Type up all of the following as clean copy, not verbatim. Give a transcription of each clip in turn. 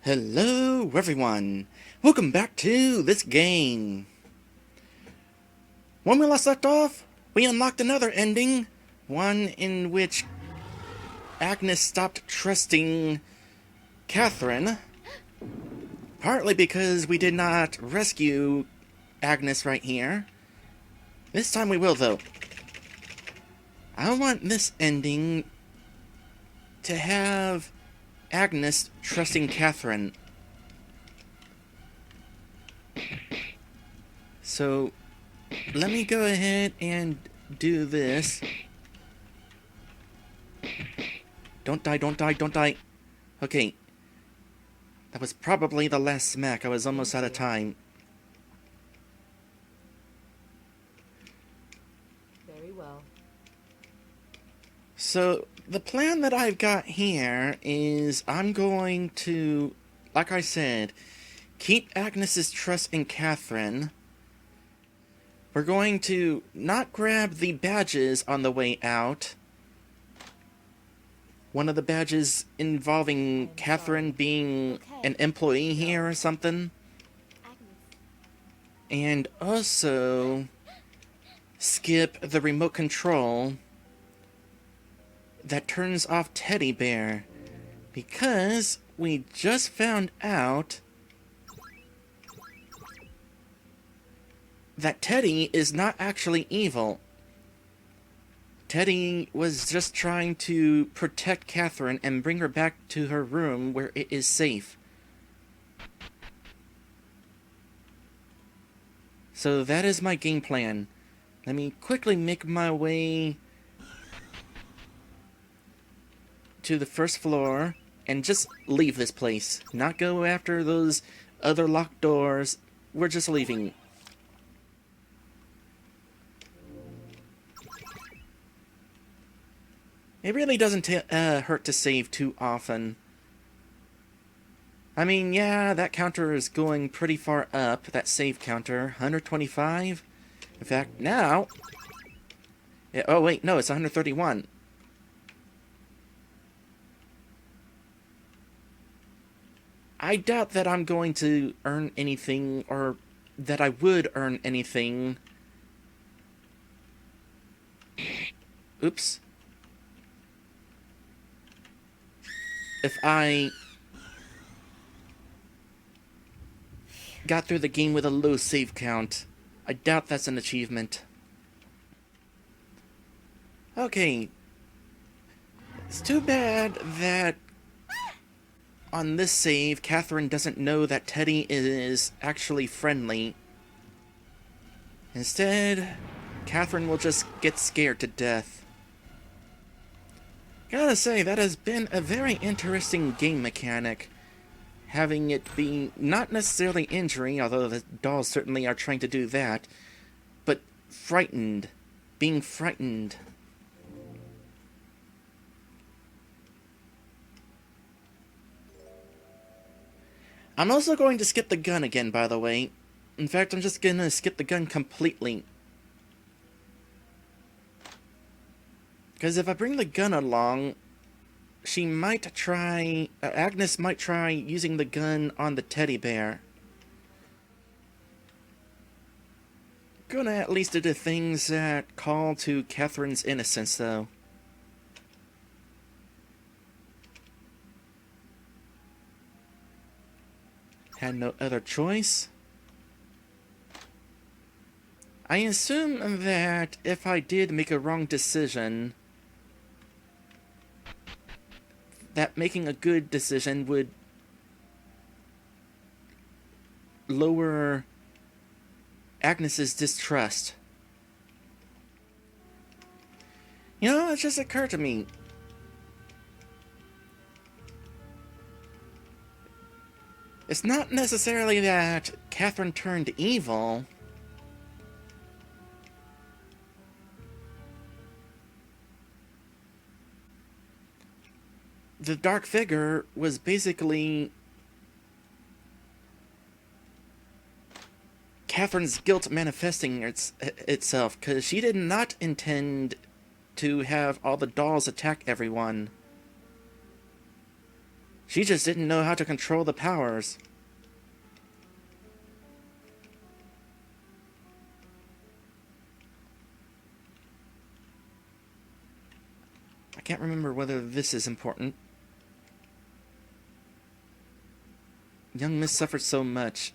Hello everyone! Welcome back to this game! When we last left off, we unlocked another ending, one in which Agnes stopped trusting Catherine, partly because we did not rescue Agnes right here. This time we will, though. I want this ending to have Agnes trusting Catherine. So, let me go ahead and do this. Don't die, don't die, don't die. Okay. That was probably the last smack. I was almost out of time. Very well. So, the plan that I've got here is I'm going to, like I said, keep Agnes's trust in Catherine. We're going to not grab the badges on the way out. One of the badges involving Catherine being an employee here or something. And also skip the remote control that turns off Teddy Bear, because we just found out that Teddy is not actually evil. Teddy was just trying to protect Catherine and bring her back to her room where it is safe. So that is my game plan. Let me quickly make my way to the first floor and just leave this place. Not go after those other locked doors. We're just leaving. It really doesn't hurt to save too often. I mean, yeah, that counter is going pretty far up, that save counter. 125? In fact, now... oh wait, no, it's 131. I doubt that I'm going to earn anything, or that I would earn anything. Oops. If I got through the game with a low save count. I doubt that's an achievement. Okay. It's too bad that on this save, Catherine doesn't know that Teddy is actually friendly. Instead, Catherine will just get scared to death. Gotta say, that has been a very interesting game mechanic. Having it be not necessarily injury, although the dolls certainly are trying to do that, but frightened. Being frightened. I'm also going to skip the gun again, by the way. In fact, I'm just gonna skip the gun completely. Because if I bring the gun along, she might try... Agnes might try using the gun on the teddy bear. Gonna at least do the things that call to Catherine's innocence, though. Had no other choice. I assume that if I did make a wrong decision, that making a good decision would lower Agnes's distrust. You know, it just occurred to me. It's not necessarily that Catherine turned evil. The dark figure was basically Catherine's guilt manifesting itself, because she did not intend to have all the dolls attack everyone. She just didn't know how to control the powers. I can't remember whether this is important. Young Miss suffered so much.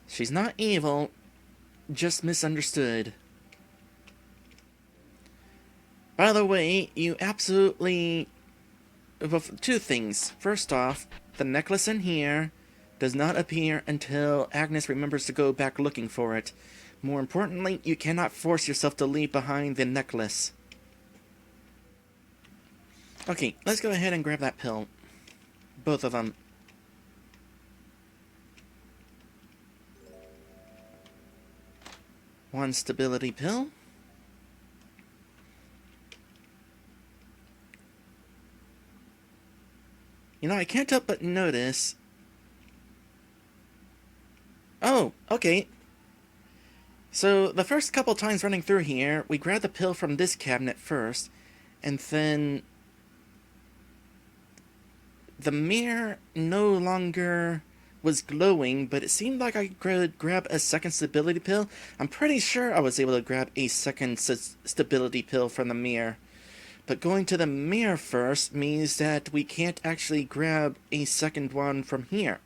She's not evil, just misunderstood. By the way, you absolutely... Well, two things. First off, the necklace in here does not appear until Agnes remembers to go back looking for it. More importantly, you cannot force yourself to leave behind the necklace. Okay, let's go ahead and grab that pill. Both of them. One stability pill. You know, I can't help but notice... Oh, okay. So, the first couple times running through here, we grabbed the pill from this cabinet first, and then... the mirror no longer was glowing, but it seemed like I could grab a second stability pill. I'm pretty sure I was able to grab a second stability pill from the mirror. But going to the mirror first means that we can't actually grab a second one from here.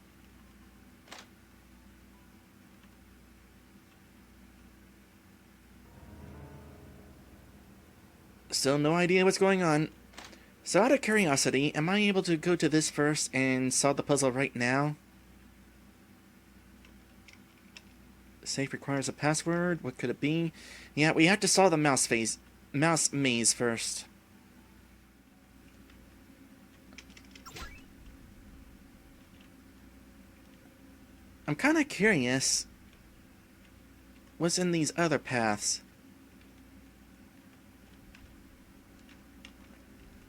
Still no idea what's going on. So out of curiosity, am I able to go to this first and solve the puzzle right now? Safe requires a password. What could it be? Yeah, we have to solve the mouse maze first. I'm kind of curious what's in these other paths.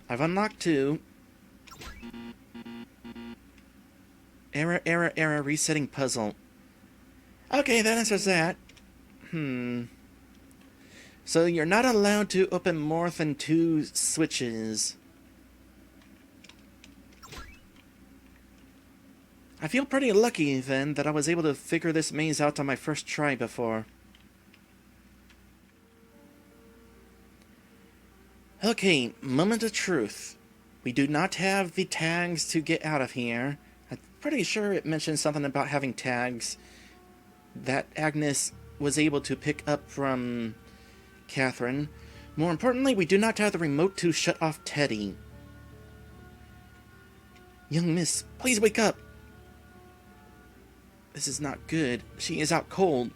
I've unlocked 2. Error, resetting puzzle. Okay, that answers that. So you're not allowed to open more than 2 switches. I feel pretty lucky, then, that I was able to figure this maze out on my first try before. Okay, moment of truth. We do not have the tags to get out of here. I'm pretty sure it mentioned something about having tags that Agnes was able to pick up from Catherine. More importantly, we do not have the remote to shut off Teddy. Young Miss, please wake up. This is not good. She is out cold.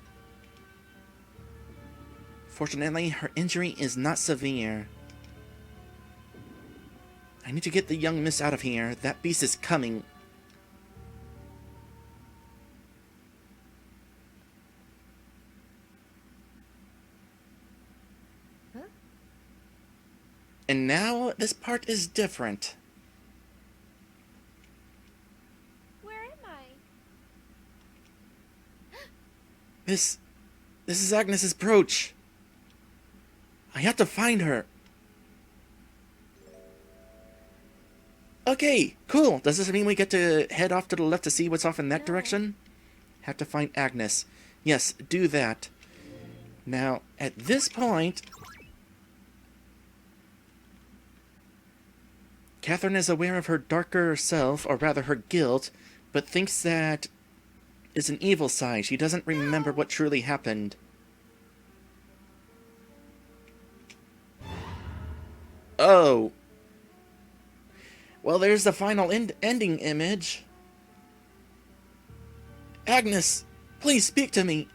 Fortunately, her injury is not severe. I need to get the young miss out of here. That beast is coming. Huh? And now, this part is different. Where am I? This is Agnes's brooch. I have to find her. Okay, cool. Does this mean we get to head off to the left to see what's off in that direction? Have to find Agnes. Yes, do that. Now, at this point, Catherine is aware of her darker self, or rather her guilt, but thinks that it's an evil side. She doesn't remember what truly happened. Oh. Well, there's the final ending image. Agnes, please speak to me.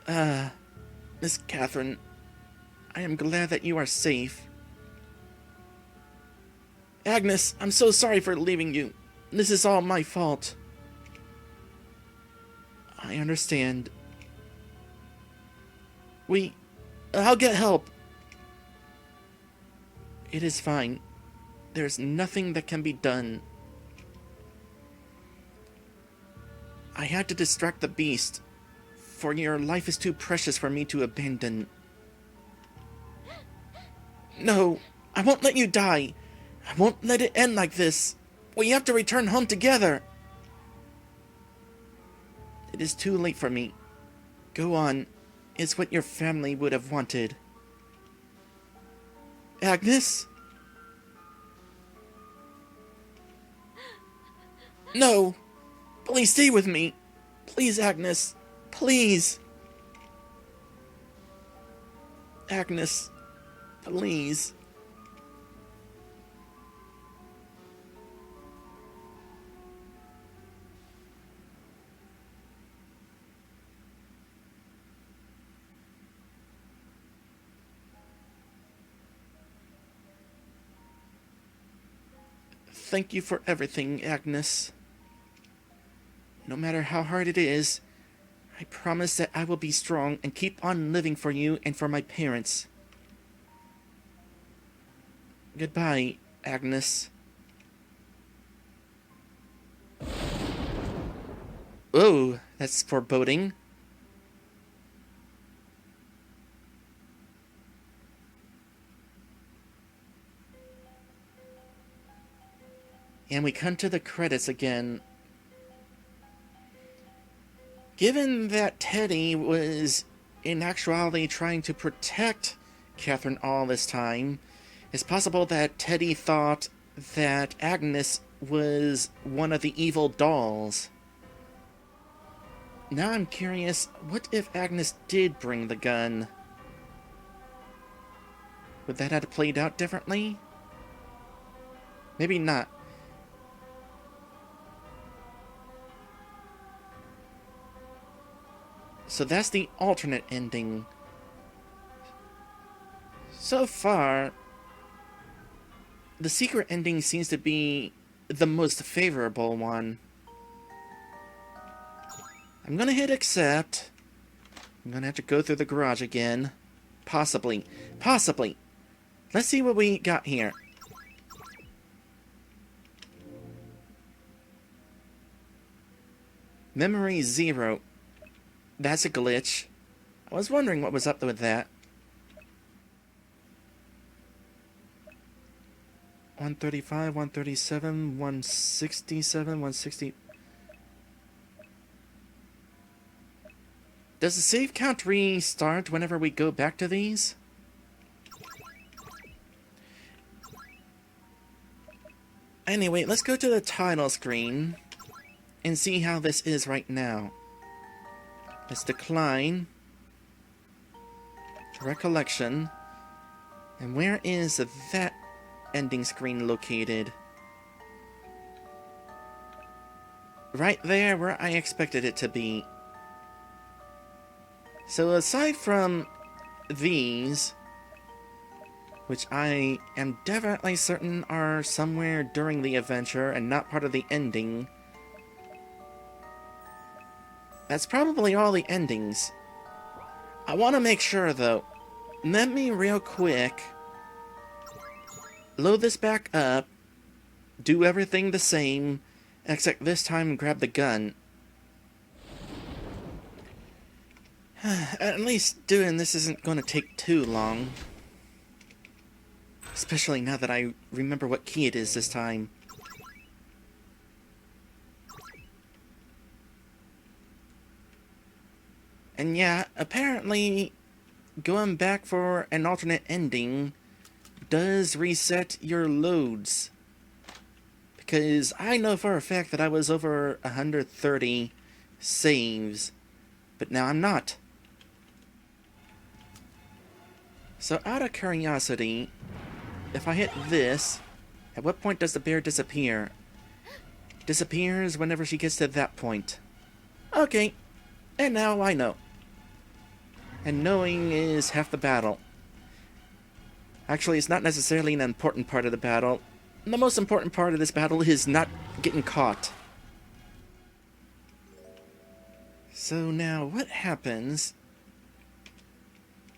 Miss Catherine, I am glad that you are safe. Agnes, I'm so sorry for leaving you. This is all my fault. I understand. I'll get help. It is fine. There's nothing that can be done. I had to distract the beast, for your life is too precious for me to abandon. No, I won't let you die. I won't let it end like this. We have to return home together. It is too late for me. Go on. It's what your family would have wanted. Agnes? No! Please stay with me. Please, Agnes. Please. Agnes. Please. Thank you for everything, Agnes. No matter how hard it is, I promise that I will be strong and keep on living for you and for my parents. Goodbye, Agnes. Oh, that's foreboding. And we come to the credits again. Given that Teddy was in actuality trying to protect Catherine all this time, it's possible that Teddy thought that Agnes was one of the evil dolls. Now I'm curious, what if Agnes did bring the gun? Would that have played out differently? Maybe not. So that's the alternate ending. So far, the secret ending seems to be the most favorable one. I'm gonna hit accept. I'm gonna have to go through the garage again. Possibly. Possibly. Let's see what we got here. Memory 0. That's a glitch. I was wondering what was up with that. 135, 137, 167, 160... Does the save count restart whenever we go back to these? Anyway, let's go to the title screen and see how this is right now. Let's decline. Recollection. And where is that ending screen located? Right there where I expected it to be. So aside from these, which I am definitely certain are somewhere during the adventure and not part of the ending, that's probably all the endings. I want to make sure, though. Let me real quick load this back up, do everything the same, except this time grab the gun. At least doing this isn't going to take too long. Especially now that I remember what key it is this time. And yeah, apparently going back for an alternate ending does reset your loads. Because I know for a fact that I was over 130 saves, but now I'm not. So out of curiosity, if I hit this, at what point does the bear disappear? Disappears whenever she gets to that point. Okay, and now I know. And knowing is half the battle. Actually, it's not necessarily an important part of the battle. The most important part of this battle is not getting caught. So now, what happens?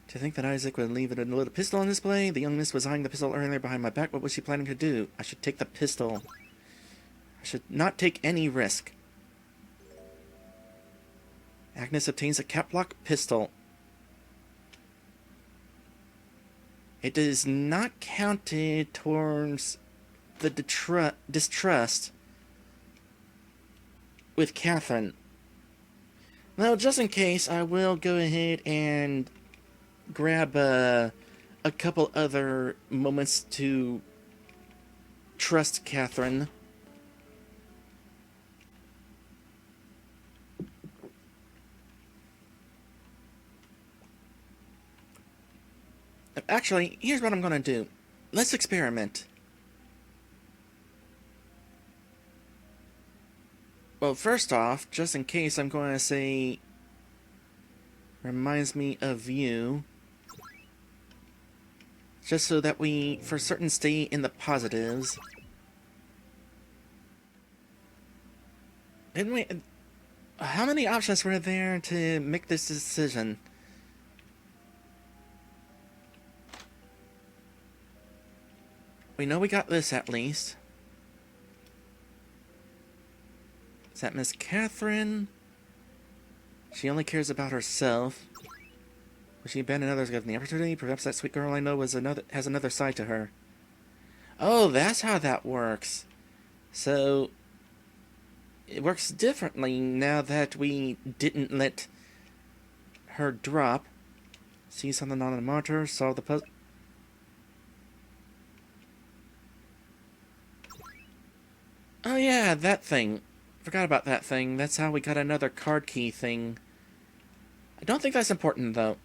To think that Isaac would leave a loaded pistol on display? The young miss was eyeing the pistol earlier behind my back. What was she planning to do? I should take the pistol. I should not take any risk. Agnes obtains a cap lock pistol. it is not counted towards the distrust with Catherine. Now, just in case, I will go ahead and grab a couple other moments to trust Catherine. Actually, here's what I'm going to do. Let's experiment. Well, first off, just in case, I'm going to say... reminds me of you. Just so that we, for certain, stay in the positives. Didn't we... how many options were there to make this decision? We know we got this, at least. Is that Miss Catherine? She only cares about herself. Will she abandon others given the opportunity? Perhaps that sweet girl I know has another side to her. Oh, that's how that works. So, it works differently now that we didn't let her drop. See something on the monitor, solve the puzzle. Oh yeah, that thing. Forgot about that thing. That's how we got another card key thing. I don't think that's important, though.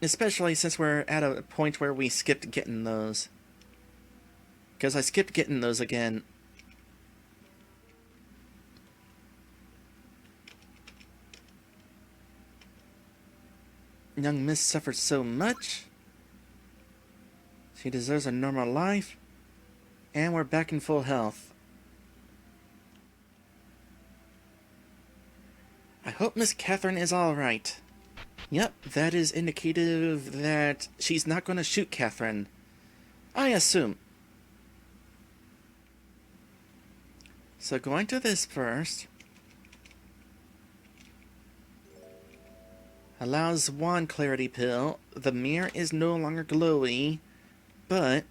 Especially since we're at a point where we skipped getting those. Because I skipped getting those again. Young Miss suffered so much. She deserves a normal life. And we're back in full health. I hope Miss Catherine is alright. Yep, that is indicative that she's not going to shoot Catherine. I assume. So going to this first. Allows one clarity pill. The mirror is no longer glowy, but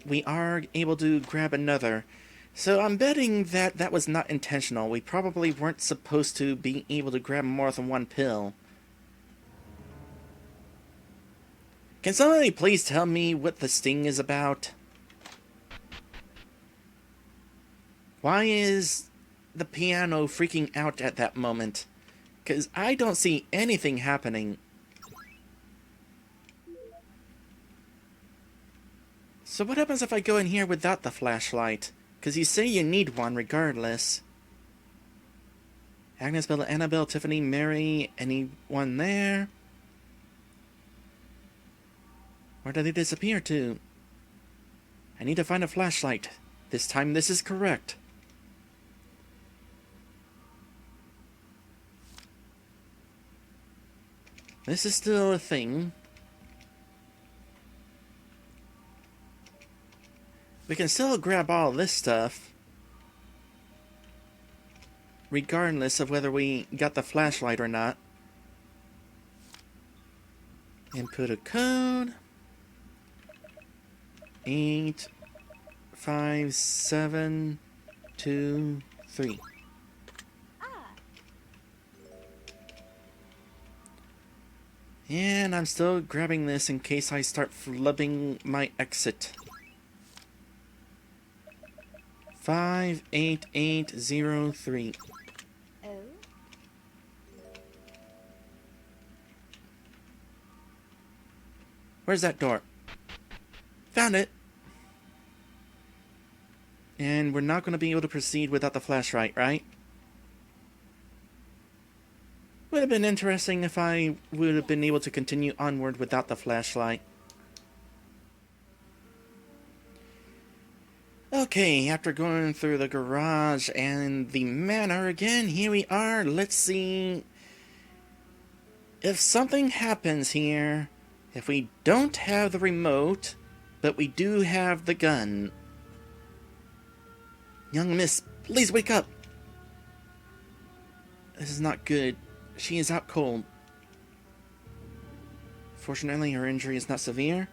we are able to grab another. So I'm betting that that was not intentional. We probably weren't supposed to be able to grab more than one pill. Can somebody please tell me what the sting is about? Why is the piano freaking out at that moment? Because I don't see anything happening. So what happens if I go in here without the flashlight? Because you say you need one regardless. Agnes, Bella, Annabelle, Tiffany, Mary, anyone there? Where did they disappear to? I need to find a flashlight. This time this is correct. This is still a thing. We can still grab all this stuff, regardless of whether we got the flashlight or not. Input a code. 8, 5, 7, 2, 3. And I'm still grabbing this in case I start flubbing my exit. 58803. Oh? Where's that door? Found it. And we're not going to be able to proceed without the flashlight, right? Would have been interesting if I would have been able to continue onward without the flashlight. Okay, after going through the garage and the manor again, here we are. Let's see if something happens here. If we don't have the remote, but we do have the gun. Young miss, please wake up! This is not good. She is out cold. Fortunately, her injury is not severe.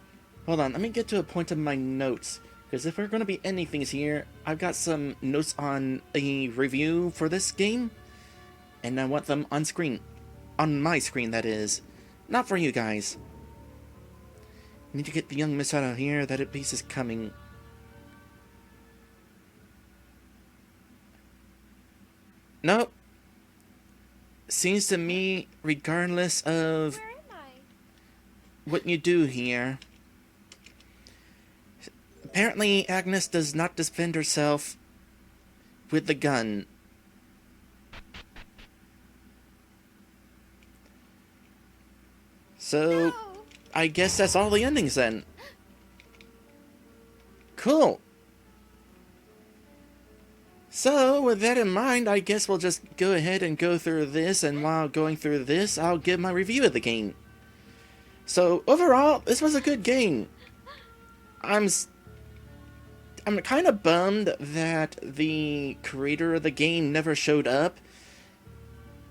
Hold on, let me get to a point of my notes. Because if we're going to be ending things here, I've got some notes on a review for this game. And I want them on screen. On my screen, that is. Not for you guys. Need to get the young miss out of here. That piece is coming. Nope. Seems to me, regardless of Where am I? what you do here, apparently Agnes does not defend herself with the gun. So, No. I guess that's all the endings then. Cool. So, with that in mind, I guess we'll just go ahead and go through this, and while going through this, I'll give my review of the game. So, overall, this was a good game. I'm kind of bummed that the creator of the game never showed up.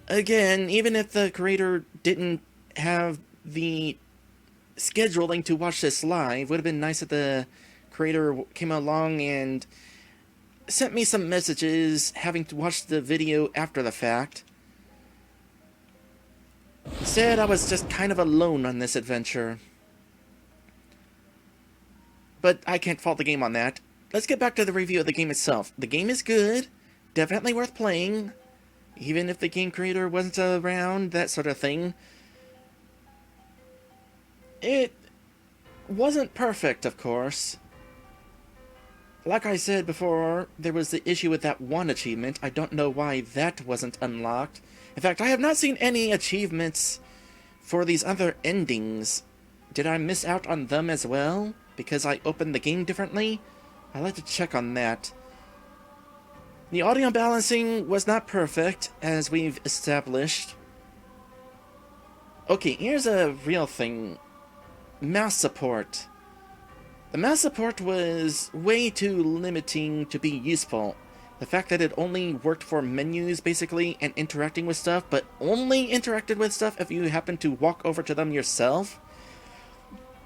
Again, even if the creator didn't have the scheduling to watch this live, would have been nice if the creator came along and sent me some messages having to watch the video after the fact. Instead, I was just kind of alone on this adventure. But I can't fault the game on that. Let's get back to the review of the game itself. The game is good, definitely worth playing, even if the game creator wasn't around, that sort of thing. It wasn't perfect, of course. Like I said before, there was the issue with that one achievement. I don't know why that wasn't unlocked. In fact, I have not seen any achievements for these other endings. Did I miss out on them as well? Because I opened the game differently? I'd like to check on that. The audio balancing was not perfect, as we've established. Okay, here's a real thing. Mouse support. The mouse support was way too limiting to be useful. The fact that it only worked for menus, basically, and interacting with stuff, but only interacted with stuff if you happened to walk over to them yourself.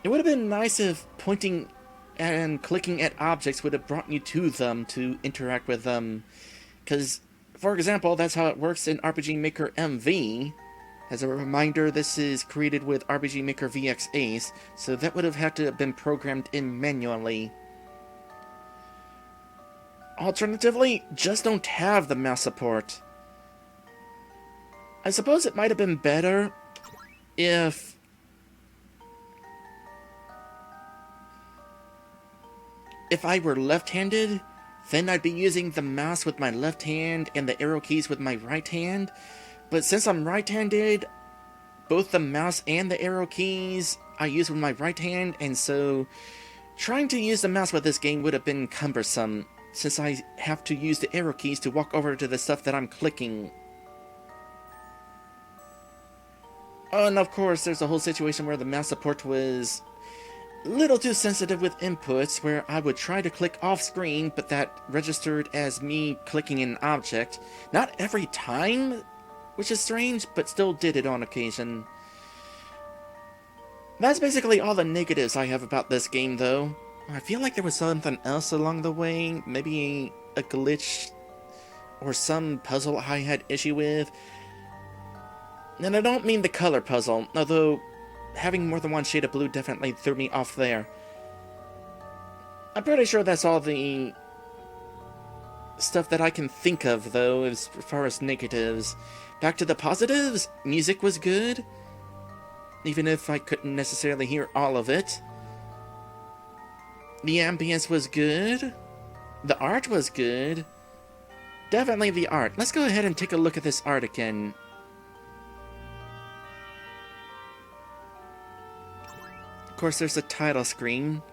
It would have been nice if pointing and clicking at objects would have brought you to them to interact with them. Because, for example, that's how it works in RPG Maker MV. As a reminder, this is created with RPG Maker VX Ace, so that would have had to have been programmed in manually. Alternatively, just don't have the mouse support. I suppose it might have been better if I were left-handed, then I'd be using the mouse with my left hand and the arrow keys with my right hand. But since I'm right-handed, both the mouse and the arrow keys I use with my right hand, and so trying to use the mouse with this game would have been cumbersome, since I have to use the arrow keys to walk over to the stuff that I'm clicking. Oh, and of course, there's a whole situation where the mouse support was a little too sensitive with inputs, where I would try to click off-screen, but that registered as me clicking an object. Not every time, which is strange, but still did it on occasion. That's basically all the negatives I have about this game, though. I feel like there was something else along the way, maybe a glitch or some puzzle I had issue with. And I don't mean the color puzzle, although having more than one shade of blue definitely threw me off there. I'm pretty sure that's all the stuff that I can think of, though, as far as negatives. Back to the positives, music was good, even if I couldn't necessarily hear all of it. The ambience was good. The art was good. Definitely the art. Let's go ahead and take a look at this art again. Of course, there's a title screen.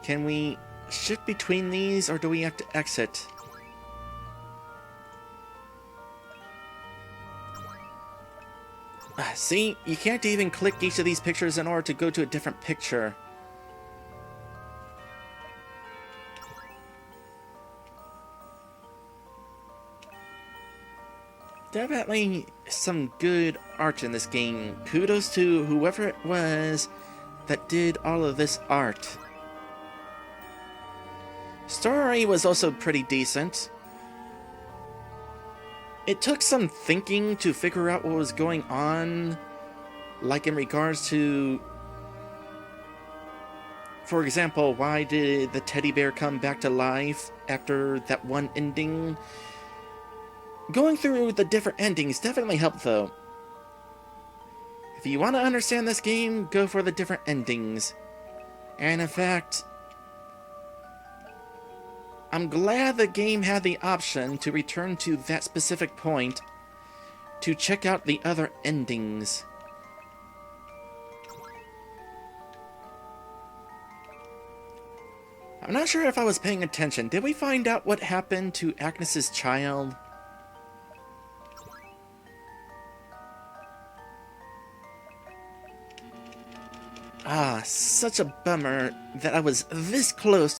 Can we shift between these, or do we have to exit? See, you can't even click each of these pictures in order to go to a different picture. Definitely some good art in this game. Kudos to whoever it was that did all of this art. Story was also pretty decent. It took some thinking to figure out what was going on, like in regards to, for example, why did the teddy bear come back to life after that one ending? Going through the different endings definitely helped, though. If you want to understand this game, go for the different endings. And in fact, I'm glad the game had the option to return to that specific point to check out the other endings. I'm not sure if I was paying attention. Did we find out what happened to Agnes's child? Ah, such a bummer that I was this close